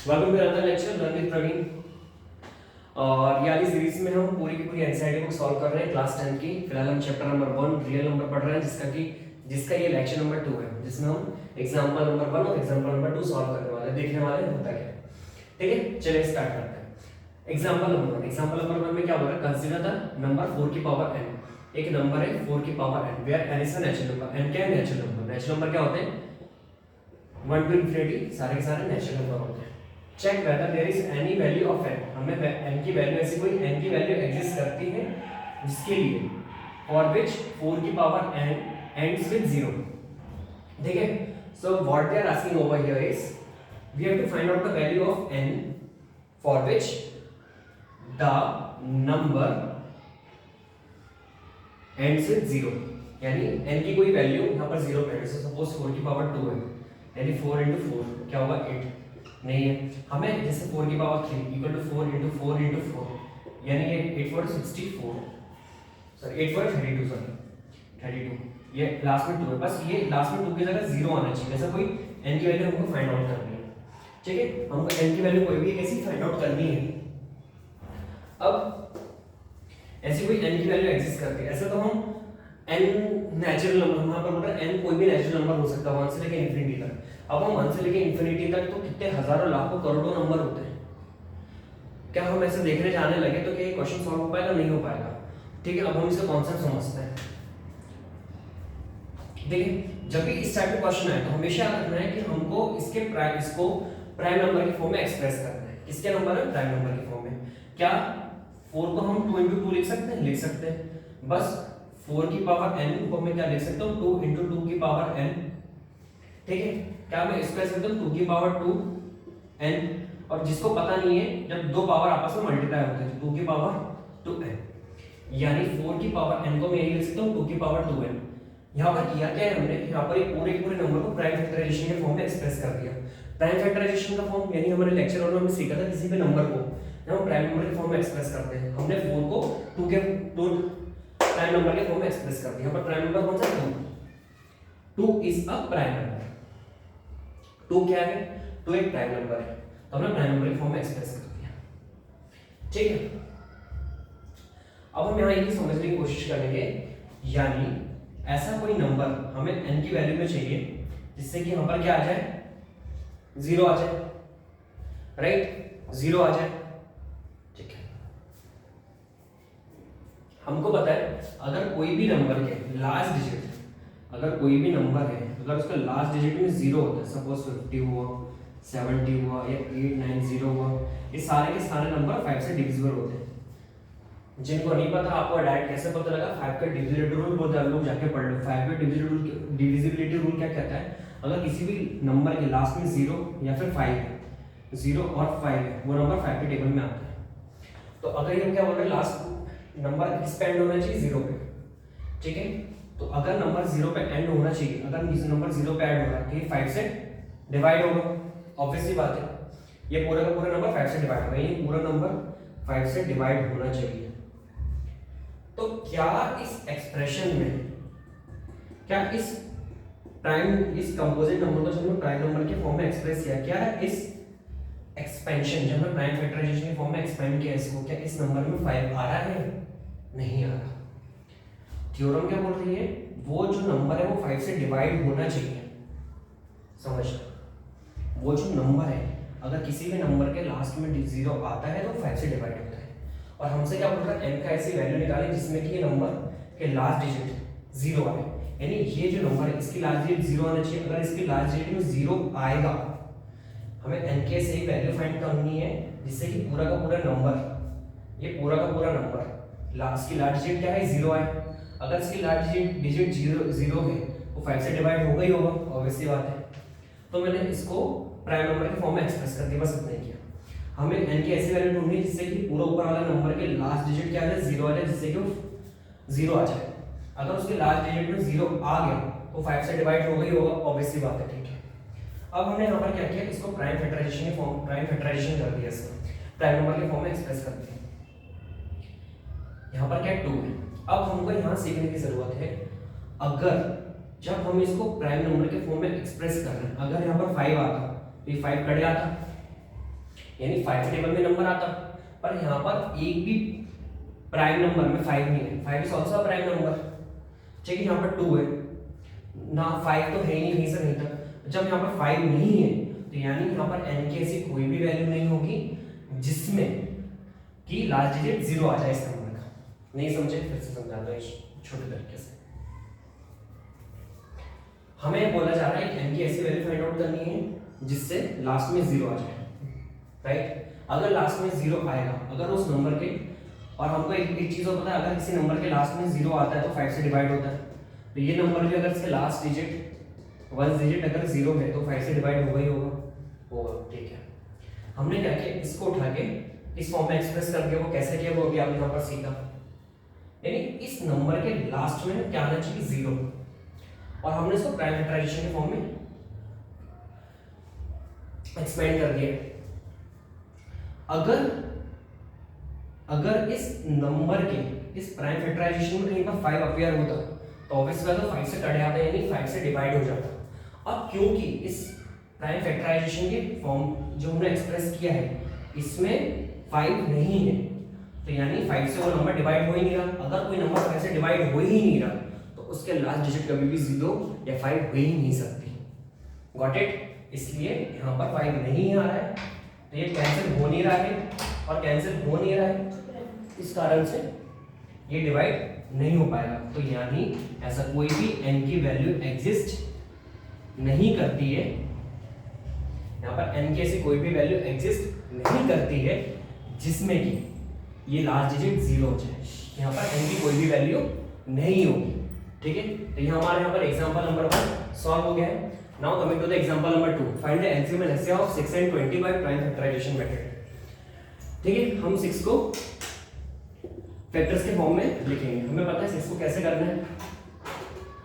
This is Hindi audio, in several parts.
Welcome to another lecture learn with Praveen. और ये वाली सीरीज में हम पूरी की पूरी एनसीईआरटी बुक सॉल्व कर रहे हैं क्लास 10 की। फिलहाल हम चैप्टर नंबर 1 रियल नंबर पढ़ रहे हैं जिसका ये लेक्चर नंबर 2 है, जिसमें हम एग्जांपल नंबर 1 और एग्जांपल नंबर 2 सॉल्व करने वाले हैं, देखने वाले हैं होता क्या है। ठीक है, चलिए स्टार्ट करते हैं। एग्जांपल नंबर 1 में क्या बोल रहा है? कंसीडर द नंबर 4 की पावर n। एक नंबर है 4 की power n where n is a natural number. n क्या है? Natural number. नेचुरल नंबर क्या होते हैं? 1 टू इंफिनिटी सारे के सारे नेचुरल नंबर होते हैं। Check whether there is any value of n। हमें n की वैल्यू, ऐसी कोई n की वैल्यू एग्जिस्ट करती है जिसके लिए फॉर विच 4 की पावर n एंड्स विद 0। ठीक है, so what they are asking over here is we have to find out the value of n for which the number ends with 0। यानी n की कोई वैल्यू यहां पर 0 पे है। सपोज 4 की पावर 2 है, यानी 4 into 4 क्या होगा? 8 नहीं है। हमें जैसे 4 की power 3 equal to 4 into 4 into 4, यानी ये 8 4 64, सॉरी 8 4 32, सॉरी 32, ये लास्ट में 2 है। बस ये लास्ट में 2 की जगह 0 आना चाहिए। ऐसा कोई n की वैल्यू हमको फाइंड आउट करनी है। ठीक है, हमको n की वैल्यू कोई भी कैसे फाइंड आउट करनी है। अब ऐसी कोई n की वैल्यू एग्जिस्ट करती है। ऐसे तो हम n नेचुरल नंबर, वहां पर बोल रहा है n कोई भी नेचुरल नंबर हो सकता है 1 से लेकर इंफिनिटी तक। अब हम 1 से लेकर इंफिनिटी तक तो कितने हजारों लाखों करोड़ों नंबर होते हैं। क्या हम ऐसे देखने जाने लगे तो क्या ये क्वेश्चन सॉल्व हो पाएगा? नहीं हो पाएगा। ठीक है, अब हम इसका कॉन्सेप्ट समझते हैं। देखिए, जब भी इस टाइप का क्वेश्चन आए तो हमेशा याद रखना है कि हमको इसको प्राइम नंबर की फॉर्म में एक्सप्रेस करना है। किसके नंबर है? प्राइम नंबर की फॉर्म में। क्या 4 को हम 2 into 2 लिख सकते हैं? लिख सकते हैं। बस 4 की पावर n को मैं क्या लिख सकता हूँ? 2 into 2 की पावर n। ठीक है, क्या मैं एक्सप्रेस करता हूँ 2 की पावर 2 n। और जिसको पता नहीं है, जब दो पावर आपस में मल्टीप्लाई होते हैं 2 की पावर 2 n, यानी 4 की पावर n को मैं लिख सकता हूँ 2 की पावर 2 n। यहाँ पर किया क्या है हमने? यहाँ पर एक पूरे नंबर को प्राइम फैक्टराइजेशन के फॉर्म में एक्सप्रेस कर दिया। प्राइम फैक्टराइजेशन का फॉर्म यानी हमारे लेक्चर में हमने सीखा था किसी भी नंबर को जब हम प्राइम नंबर के फॉर्म में एक्सप्रेस करते हैं। हमने 4 को 2 प्राइम नंबर के फॉर्म में एक्सप्रेस कर दिया। यहाँ पर प्राइम नंबर कौन सा? 2 इज अ प्राइम नंबर। 2 क्या है? 2 एक प्राइम नंबर है, तो हमने प्राइम नंबर के फॉर्म में एक्सप्रेस कर दिया। ठीक है, अब हम यहाँ ये समझने की कोशिश करेंगे, यानी ऐसा कोई नंबर हमें n की वैल्यू में चाहिए जिससे कि यहाँ पर क्या आ जाए? 0 आ जाए, राइट? 0 आ जाए। ठीक है, हमको पता है अगर कोई भी नंबर के लास्ट डिजिट, अगर कोई भी नंबर है अगर उसका लास्ट डिजिट में 0 होता है, सपोज 50 हुआ, 70 हुआ या 890 हुआ, ये सारे के सारे नंबर 5 से डिविजिबल होते हैं। जिनको नहीं पता आपको डायरेक्ट कैसे पता लगा? 5 का डिविजिबिलिटी रूल बहुत ज्यादा लोग जाके पढ़ लो। 5 का डिविजिबिलिटी रूल क्या कहता है? अगर किसी भी नंबर के लास्ट में 0 या फिर 5 है, 0 और 5 है, वो नंबर 5 के टेबल में आता है। तो अगर ये क्या बोल रहे हैं, लास्ट नंबर किस पे एंड होना चाहिए? 0 पे। ठीक है, तो अगर नंबर 0 पे एंड होना चाहिए, अगर नंबर 0 पे ऐड हो रहा है तो ये 5 से डिवाइड होगा। ऑब्वियसली बात है, ये पूरा का पूरा नंबर 5 से डिवाइड होगा, ये पूरा नंबर 5 से डिवाइड होना चाहिए। तो क्या इस एक्सप्रेशन में, क्या इस कंपोजिट नंबर को जो हमने प्राइम नंबर के फॉर्म में एक्सप्रेस किया, क्या इस एक्सपेंशन जब हमने प्राइम फैक्टराइजेशन के फॉर्म में एक्सपेंड किया इसको, क्या इस नंबर में 5 आ रहा है? नहीं आ रहा। थ्योरम क्या बोल रही है? वो जो नंबर है वो 5 से डिवाइड होना चाहिए। समझना, वो जो नंबर है अगर किसी भी नंबर के लास्ट में 0 आता है तो 5 से डिवाइड होता है। और हमसे क्या बोल रहा है? n का ऐसी वैल्यू निकालें जिसमें कि ये नंबर के लास्ट डिजिट 0 आए, यानी ये जो नंबर है इसकी लास्ट डिजिट 0 आना चाहिए। अगर इसकी लास्ट डिजिट में 0 आएगा, हमें n की ऐसी एक वैल्यू फाइंड करनी है जिससे कि पूरा का पूरा नंबर, ये पूरा का पूरा नंबर लास्ट की लास्ट डिजिट क्या है? 0 आए। अगर इसकी लास्ट डिजिट 0 है तो 5 से डिवाइड होगा ही होगा, ऑब्वियसली बात है। तो मैंने इसको प्राइम नंबर के फॉर्म में एक्सप्रेस कर दिया, बस इतना ही किया। हमें n की ऐसी वैल्यू ढूंढनी है जिससे कि पूरा ऊपर वाला नंबर के लास्ट डिजिट क्या आ जाए? 0 आ जाए, जिससे कि 0 आ जाए। अगर उसके लास्ट डिजिट में 0 आ गया तो 5 से डिवाइड होगा ही होगा, ऑब्वियसली बात है। ठीक है, अब हमने यहाँ पर क्या किया? इसको प्राइम फैक्टराइजेशन कर दिया, इसको प्राइम नंबर के फॉर्म में एक्सप्रेस कर दिया। यहाँ पर क्या 2 है। अब हमको यहाँ सीखने की जरूरत है, अगर जब हम इसको प्राइम नंबर के फॉर्म में एक्सप्रेस कर रहे हैं, अगर यहाँ पर 5 आता तो ये 5 कट जाता, यानी 5 टेबल में नंबर आता, पर यहाँ पर एक भी प्राइम नंबर में 5 नहीं है। 5 इज ऑल्सो प्राइम नंबर, ठीक है। यहाँ पर 2 है ना, 5 तो है ही नहीं, कहीं से नहीं था। जब यहाँ पर 5 नहीं है तो यानी यहाँ पर n की ऐसी कोई भी वैल्यू नहीं होगी जिसमें कि लास्ट डिजिट 0 आ जाए इस नंबर का। नहीं समझे, फिर से समझाता हूँ छोटे तरीके से। हमें बोला जा रहा है कि n की ऐसी वैल्यू फाइंड आउट करनी है जिससे लास्ट में 0 आ जाए, राइट। अगर लास्ट में 0 आएगा, अगर उस नंबर के, और हमको एक चीज और पता है, अगर किसी नंबर के लास्ट में 0 आता है तो 5 से डिवाइड होता है। तो ये नंबर भी अगर इसके लास्ट डिजिट 1 डिजिट अगर 0 है तो 5 से डिवाइड होगा ही होगा, ठीक है। हमने क्या किया, इसको उठा के इस फॉर्म में एक्सप्रेस करके वो कैसे किया वो भी आपने यहाँ पर सीखा। यानी इस नंबर के लास्ट में क्या आना चाहिए, 0, और हमने इसको प्राइम फैक्टराइजेशन के फॉर्म में एक्सपेंड कर दिया। अगर इस नंबर के इस प्राइम फैक्टराइजेशन में कहीं पर 5 अपीयर होता तो ऑब्वियस बात है 5 से कट जाता, यानी 5 से डिवाइड हो जाता। अब क्योंकि इस प्राइम फैक्टराइजेशन के फॉर्म जो हमने एक्सप्रेस किया है इसमें 5 नहीं है, तो यानी 5 से वो नंबर डिवाइड हो ही नहीं रहा। अगर कोई नंबर 5 से डिवाइड हो ही नहीं रहा तो उसके लास्ट डिजिट कभी भी 0 या 5 हो ही नहीं सकती। Got it? इसलिए यहाँ पर 5 नहीं आ रहा है, तो ये कैंसिल हो नहीं रहा है, और कैंसिल हो नहीं रहा है इस कारण से ये डिवाइड नहीं हो पाएगा। तो यानी ऐसा कोई भी n की वैल्यू एग्जिस्ट नहीं करती है, यहाँ पर n की ऐसी कोई भी वैल्यू एग्जिस्ट नहीं करती है जिसमें कि ये लास्ट डिजिट 0 हो जाए। यहाँ पर n की कोई भी वैल्यू नहीं होगी, ठीक है। तो ये हमारे यहाँ पर एग्जांपल नंबर 1 सॉल्व हो गया है। Now coming to the example number 2, find the LCM and HCF of 6 and 20 by prime factorisation method. ठीक है, हम 6 को फैक्टर्स के फॉर्म में लिखेंगे। हमें पता है 6 को कैसे करना है,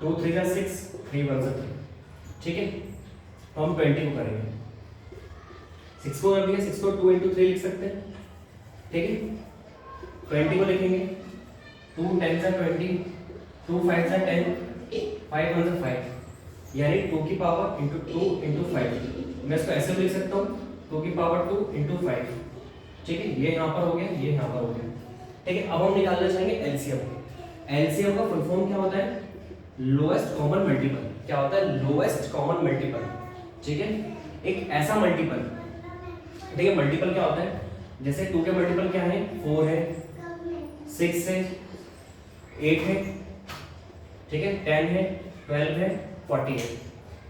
2 3 जा 6, 3 1 जा 3, ठीक है। तो हम 20 को करेंगे, 6 को कर दिया, 6 को 2 into 3 लिख सकते हैं, ठीक है। 20 को लिखेंगे 2 10 जा 20, 2 5 जा 10, 5 1 जा 5, यानी 2 की पावर इंटू 2 इंटू 5। मैं इसको ऐसे भी लिख सकता हूँ 2 की पावर 2 इंटू 5, ठीक है। ये यहाँ पर हो गया, ये यहाँ पर हो गया, ठीक है। अब हम निकालना चाहेंगे एलसीएम। एलसीएम का फुल फॉर्म क्या होता है, लोएस्ट कॉमन मल्टीपल। क्या होता है, लोएस्ट कॉमन मल्टीपल, ठीक है। एक ऐसा मल्टीपल, ठीक है। मल्टीपल क्या होता है, जैसे 2 के मल्टीपल क्या है, 4 है, 6 है, 8 है, ठीक है, 10 है, 12 है, 40 है,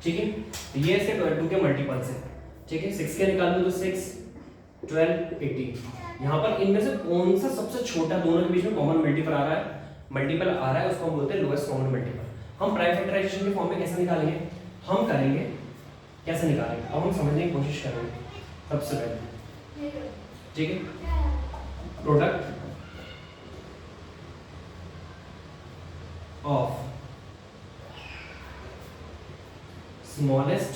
ठीक है। तो ये ऐसे 2 के मल्टीपल्स है, ठीक है। 6 के निकाल दो तो 6 12 18। यहाँ पर इनमें से कौन सा सबसे छोटा दोनों के बीच में कॉमन मल्टीपल आ रहा है उसको हम बोलते हैं लोएस्ट कॉमन मल्टीपल। हम प्राइम फैक्टराइजेशन के फॉर्म में कैसे निकालेंगे, हम करेंगे कैसे निकालेंगे, अब हम समझने की कोशिश करेंगे। सबसे पहले, ठीक है, product of smallest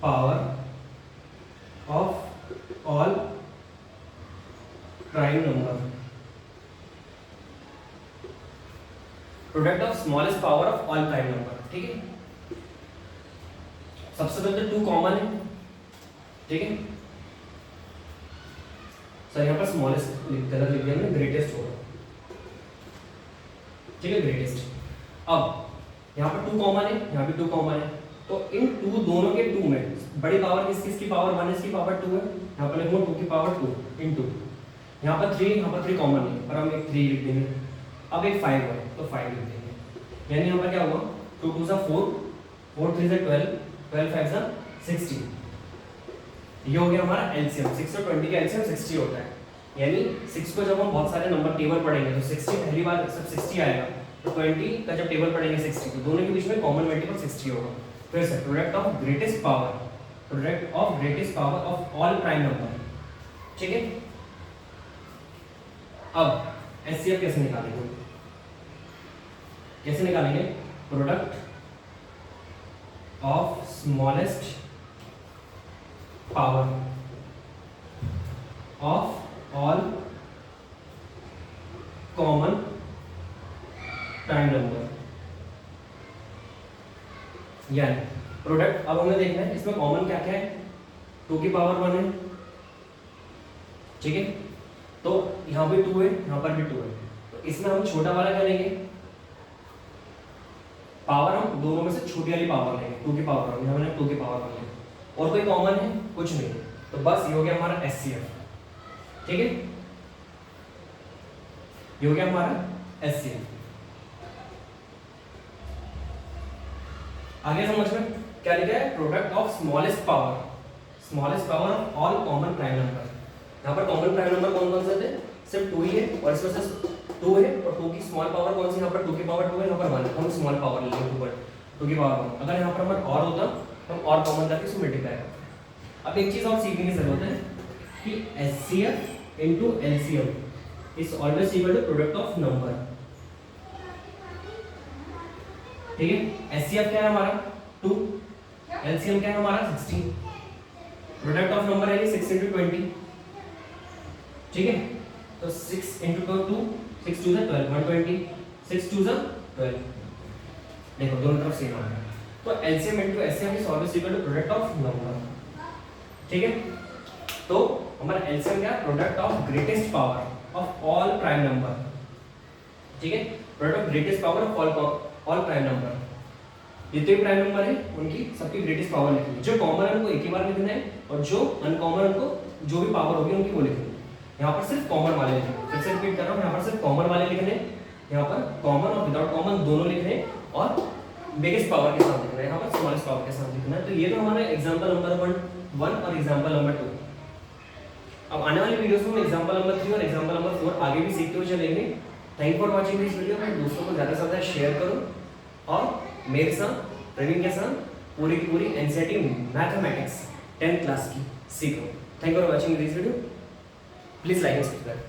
power of all prime number, product of smallest power of all prime number, ठीक है। सबसे पहले तो 2 कॉमन है, ठीक है। सर यहाँ पर स्मॉलेस्ट गलत लिख दिया मैंने, ग्रेटेस्ट होगा, ठीक है, ग्रेटेस्ट। अब यहाँ पर 2 कॉमन है, यहाँ भी 2 कॉमन है, तो इन 2 दोनों के 2 में बड़ी पावर किसकी पावर 1 इसकी पावर 2 है, यहाँ पर लिखूंगा 2 की पावर 2 इनटू, यहाँ पर 3, यहाँ पर 3 कॉमन नहीं है पर हम एक 3 लिख देंगे। अब एक 5 है तो 5 लिख देंगे, यानी यहाँ पर क्या हुआ, 2 2 जा 4, 4 3 जा 12, 12 5 जा 16। ये हो गया हमारा एलसीएम। 6 और 20 का एलसीएम 60 होता है, यानी 6 को जब हम बहुत सारे नंबर टेबल पढ़ेंगे तो 60 पहली बार सब 60 आएगा, तो 20 का जब टेबल पढ़ेंगे 60, तो दोनों के बीच में कॉमन मल्टीपल 60 होगा। फिर से product of greatest power of all prime number, ठीक है। अब एचसीएफ कैसे निकालेंगे, product of smallest power of all common prime number, यानी प्रोडक्ट। अब हमें देखना है इसमें कॉमन क्या क्या है, 2 की पावर 1 है, ठीक है। तो यहाँ पे 2 है, यहाँ पर भी 2 है, तो इसमें हम छोटा वाला क्या लेंगे, पावर हम दोनों में से छोटी वाली पावर लेंगे, 2 की पावर 1, यहाँ मैंने 2 की पावर 1 लेंगे, और कोई कॉमन है कुछ नहीं, तो बस ये हो गया हमारा एचसीएफ, ठीक है, ये हो गया हमारा एचसीएफ। आगे समझ में क्या लिखा है, product of smallest power of all common prime number. यहाँ पर कॉमन प्राइम नंबर कौन कौन से थे, सिर्फ 2 ही है, और इसमें से 2 है, और 2 की स्मॉल पावर कौन सी, यहाँ पर 2 की पावर 2 है, यहाँ पर 1 है, हम स्मॉल पावर ले लेंगे 2 की पावर 1। अगर यहाँ पर हमारा और होता तो हम और कॉमन करके इसको मल्टीप्लाई करते। अब एक चीज और सीखने की जरूरत है कि HCF into LCM is always equal to product of number, ठीक है। एचसीएफ क्या है हमारा 2, एलसीएम क्या है हमारा 16, प्रोडक्ट ऑफ नंबर है 6 into 20, ठीक है। तो 6 into 2 6 2 12 120, 6 2 12, देखो दोनों तरफ सेम आ गया। तो LCM into HCF is always equal to product of number, ठीक है। तो हमारा एलसीएम क्या है, product of greatest power of all prime number, ठीक है, product of greatest power of all prime number. जितने भी प्राइम नंबर है उनकी सबकी ग्रेटेस्ट पावर लिखनी है, जो कॉमन है उनको एक ही बार लिखना है, और जो अनकॉमन उनको जो भी पावर होगी उनकी वो लिखनी है। यहाँ पर सिर्फ कॉमन वाले लिखने, फिर से रिपीट कर रहा हूँ, यहाँ पर सिर्फ कॉमन वाले लिखने, यहाँ पर कॉमन और विदाउट कॉमन दोनों लिखने, और बिगेस्ट पावर के साथ लिखना है, यहाँ पर स्मॉलेस्ट पावर के साथ लिखना है। तो ये तो हमारा एग्जाम्पल नंबर 1 और एग्जाम्पल नंबर 2। अब आने वाली वीडियोस में एग्जाम्पल नंबर 3 और एग्जाम्पल नंबर 4 आगे भी सीखते हुए चलेंगे। Thank for watching this video. अपने दोस्तों को ज़्यादा से ज़्यादा शेयर करो, और मेरे साथ प्रवीण के साथ पूरी की पूरी एनसीईआरटी मैथमेटिक्स 10th क्लास की सीखो। Thank you for watching this video, please like and subscribe.